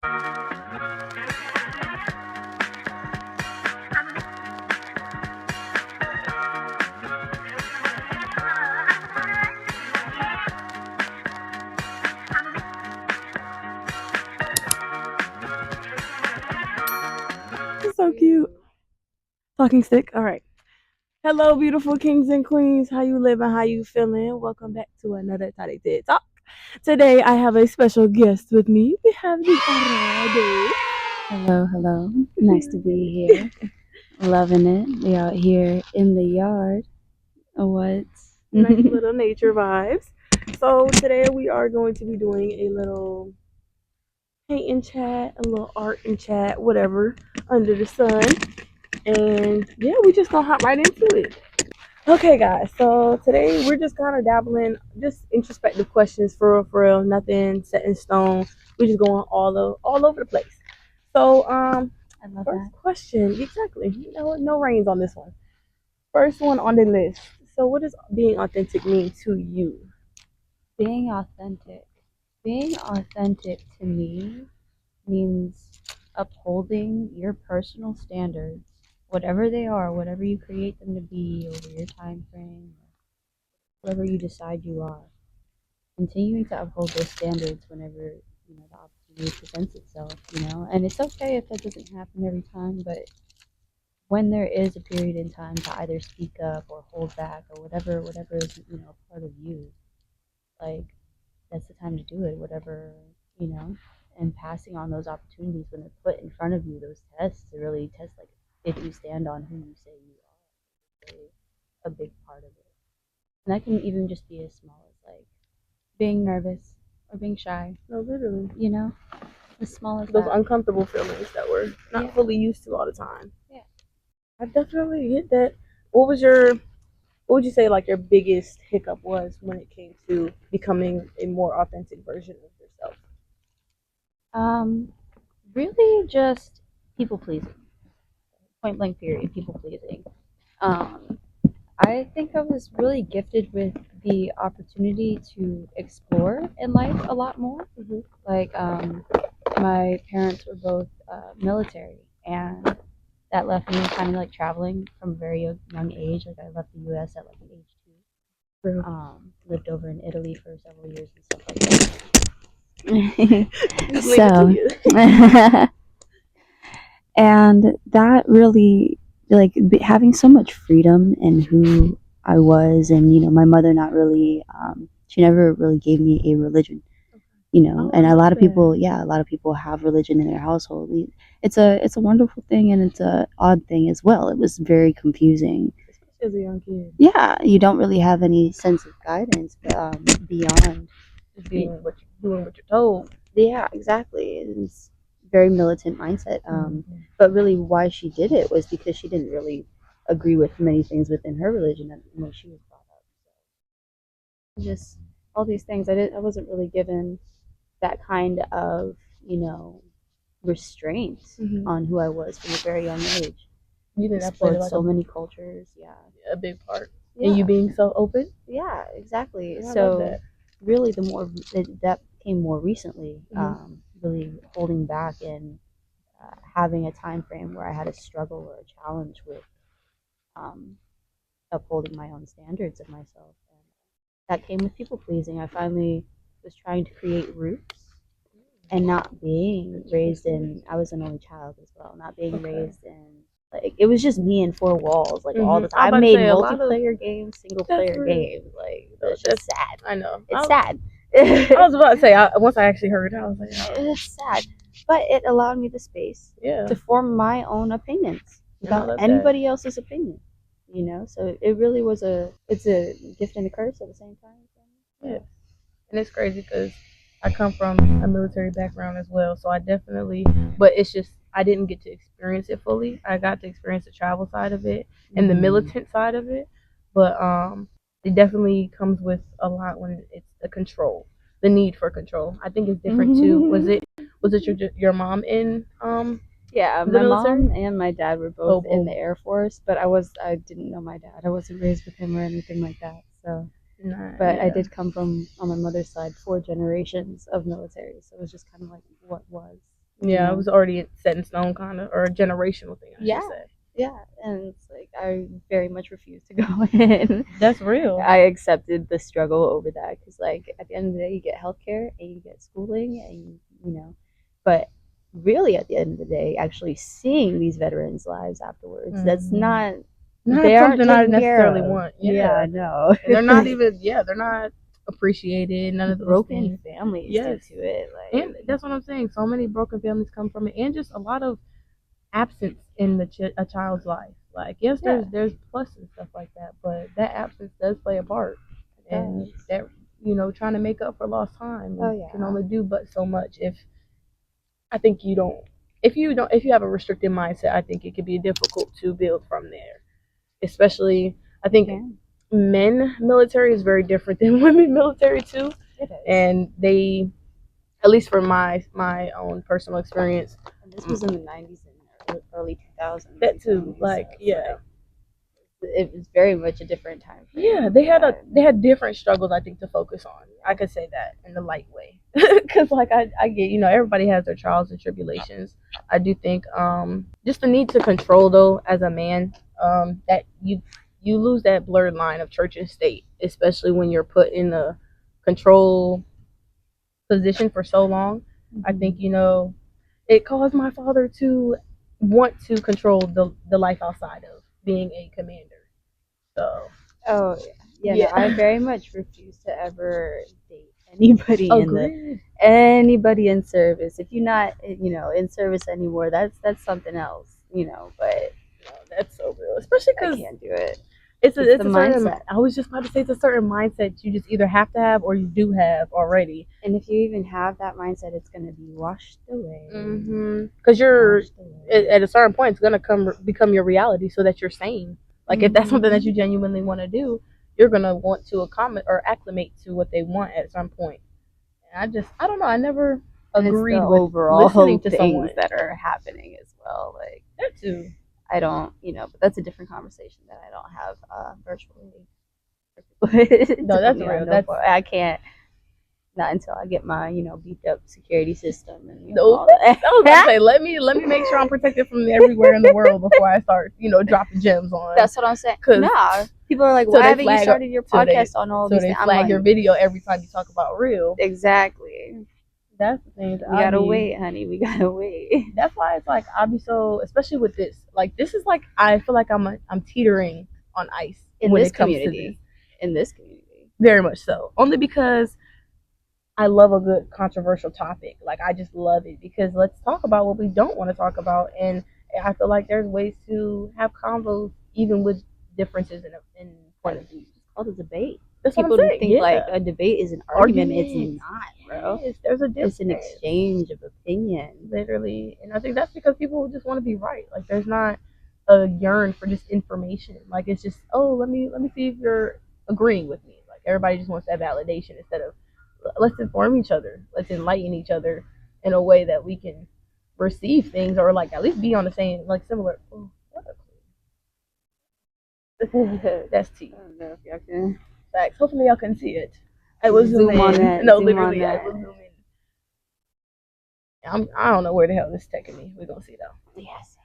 So cute. Talking stick. All right. Hello, beautiful kings and queens. How you living? How you feeling? Welcome back to another TatyTedTalk. Today I have a special guest with me. We have the Arade. Hello. Nice to be here. Loving it. We out here in the yard. What? Nice little nature vibes. So today we are going to be doing a little paint and chat, a little art and chat, whatever, under the sun. And yeah, we just gonna hop right into it. Okay, guys. So today we're just kind of dabbling, just introspective questions for real. Nothing set in stone. We're just going all over the place. So I love first that. question, exactly. No reins on this one. First one on the list. So what does being authentic mean to you? Being authentic. Being authentic to me means upholding your personal standards, whatever they are, whatever you create them to be over your time frame, whatever you decide you are. Continuing to uphold those standards whenever the opportunity presents itself. And it's okay if that doesn't happen every time, but when there is a period in time to either speak up or hold back or whatever is part of you, like that's the time to do it. Whatever you know, and passing on those opportunities when they're put in front of you, those tests to really test like if you stand on who you say you are, really a big part of it. And that can even just be as small as like being nervous or being shy. No, literally. As small as Those that. uncomfortable feelings that we're not fully used to all the time. Yeah. I definitely get that. What would you say like your biggest hiccup was when it came to becoming a more authentic version of yourself? Um, Really just people pleasing. Point blank period, people pleasing. Um, I think I was really gifted with the opportunity to explore in life a lot more. Mm-hmm. Like, my parents were both military, and that left me kind of like traveling from a very young age. Like, I left the U.S. at like age 2. True. Lived over in Italy for several years and stuff like that. Just leave it to you. And that really, like, having so much freedom in who I was, and my mother not really, she never really gave me a religion, Oh, and I a love lot of people, that. yeah, a lot of people have religion in their household. It's a wonderful thing, and it's a odd thing as well. It was very confusing. Especially as a young kid. Yeah, you don't really have any sense of guidance beyond Just doing what you're told. yeah, exactly. It's very militant mindset. But really, why she did it was because she didn't really agree with many things within her religion when she was brought up. So just all these things, I wasn't really given that kind of restraint Mm-hmm. on who I was from a very young age. You think that played Explored like so many cultures. Yeah, a big part. yeah, And you being so open. yeah, exactly. I love So that. really, that came more recently. Mm-hmm. Really holding back and having a time frame where I had a struggle or a challenge with um, upholding my own standards of myself. And that came with people pleasing. I finally was trying to create roots and not being raised in, I was an only child as well, not being raised in, like, it was just me in 4 walls, like, all the time. I made multiplayer games, single player games. Like, it's just sad. I know. It's sad. I was about to say, once I actually heard it, I was like, oh. It's sad. But it allowed me the space to form my own opinions without anybody else's opinion. So it really was it's a gift and a curse at the same time. Yeah. And it's crazy because I come from a military background as well, so I definitely, but it's just I didn't get to experience it fully. I got to experience the travel side of it and the militant side of it, but it definitely comes with a lot when it's the control, the need for control. I think it's different too. Was it your mom in Yeah, the my military? mom and my dad were both in the Air Force, but I didn't know my dad. I wasn't raised with him or anything like that. So, but I did come from, on my mother's side, 4 generations of military. So it was just kind of like what was. Yeah, it was already set in stone, kind of, or a generational thing, I should say. Yeah, and it's like I very much refuse to go in. That's real. I accepted the struggle over that because, like, at the end of the day, you get healthcare and you get schooling, and but really, at the end of the day, actually seeing these veterans' lives afterwards, that's not they aren't something I taken care necessarily of. want. Yeah, no. And they're not even. Yeah, they're not appreciated. None of those broken things. families Yes. due to it. Like, And that's what I'm saying. So many broken families come from it, and just a lot of absence in a child's life. Like, yes, there's plus and stuff like that, but that absence does play a part, and that trying to make up for lost time can only do but so much. If I think you don't, if you have a restricted mindset, I think it can be difficult to build from there. Especially, I think men military is very different than women military too, and they, at least from my own personal experience. And this was in the 90s and early 2000s. That too, like, yeah. It was very much a different time frame. Yeah, they had different struggles, I think, to focus on. I could say that in the light way, because like I get, everybody has their trials and tribulations. I do think just the need to control, though, as a man, that you lose that blurred line of church and state, especially when you're put in a control position for so long. I think it caused my father to want to control the life outside of being a commander. So. Oh yeah. No, I very much refuse to ever date anybody anybody in service. If you're not, in service anymore, that's something else, But no, that's so real, especially because I can't do it. It's a certain mindset. I was just about to say it's a certain mindset you just either have to have or you do have already. And if you even have that mindset, it's going to be washed away. Because you're at a certain point, it's going to become your reality, so that you're sane. Like, if that's something that you genuinely want to do, you're going to want to accommodate or acclimate to what they want at some point. And I don't know. I never agreed with overall listening to things someone that are happening as well. Like, that too. I don't, but that's a different conversation that I don't have virtually. No, that's real. I can't. Not until I get my, beefed up security system and all that. I was gonna say, let me make sure I'm protected from everywhere in the world before I start, dropping gems on. That's what I'm saying. Nah, people are like, why haven't you started your podcast on all these things? So they flag your video every time you talk about real. Exactly. That's the thing. We gotta wait, honey. We gotta wait. That's why it's like I'll be so, especially with this. Like, this is like, I feel like I'm teetering on ice when it comes to this. In this community, very much so. Only because I love a good controversial topic. Like, I just love it, because let's talk about what we don't want to talk about, and I feel like there's ways to have convos even with differences in point of view. It's called a debate. That's people what I'm think like a debate is an argument. It's not, bro. Yes, there's a difference. It's an exchange of opinion, literally. And I think that's because people just want to be right. Like, there's not a yearn for just information. Like, it's just, oh, let me see if you're agreeing with me. Like, everybody just wants that validation instead of, let's inform each other, let's enlighten each other in a way that we can receive things, or like at least be on the same, like, similar. Oh, that's tea. I don't know if y'all can. Facts. Hopefully y'all can see it. I was zoom on that. No, literally, I was zooming. I don't know where the hell this is taking me. We're gonna see though. Yes.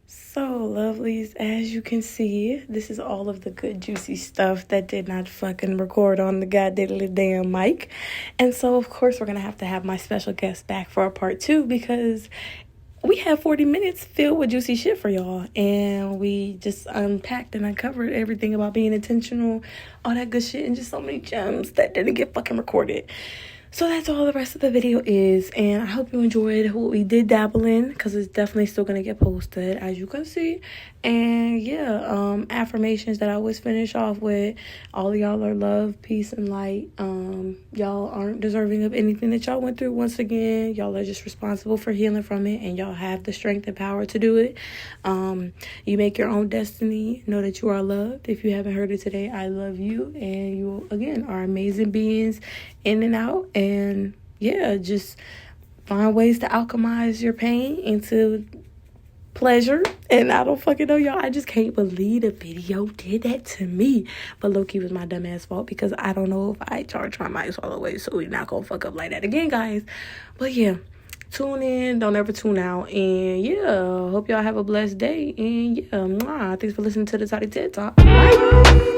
So, lovelies, as you can see, this is all of the good juicy stuff that did not fucking record on the goddamn damn mic. And so, of course, we're going to have my special guest back for a part 2, because we have 40 minutes filled with juicy shit for y'all. And we just unpacked and uncovered everything about being intentional, all that good shit, and just so many gems that didn't get fucking recorded. So that's all the rest of the video is, and I hope you enjoyed what we did dabble in, because it's definitely still going to get posted, as you can see. And yeah, affirmations that I always finish off with: all of y'all are love, peace, and light. Y'all aren't deserving of anything that y'all went through. Once again, y'all are just responsible for healing from it, and y'all have the strength and power to do it. You make your own destiny. Know that you are loved. If you haven't heard it today, I love you, and you, again, are amazing beings in and out. And yeah, just find ways to alchemize your pain into pleasure. And I don't fucking know, y'all. I just can't believe the video did that to me. But low-key was my dumb ass fault, because I don't know if I charged my mics all the way, so we're not gonna fuck up like that again, guys. But yeah, Tune in, don't ever tune out. And yeah, hope y'all have a blessed day. And yeah, thanks for listening to the Toddy TED Talk. Bye.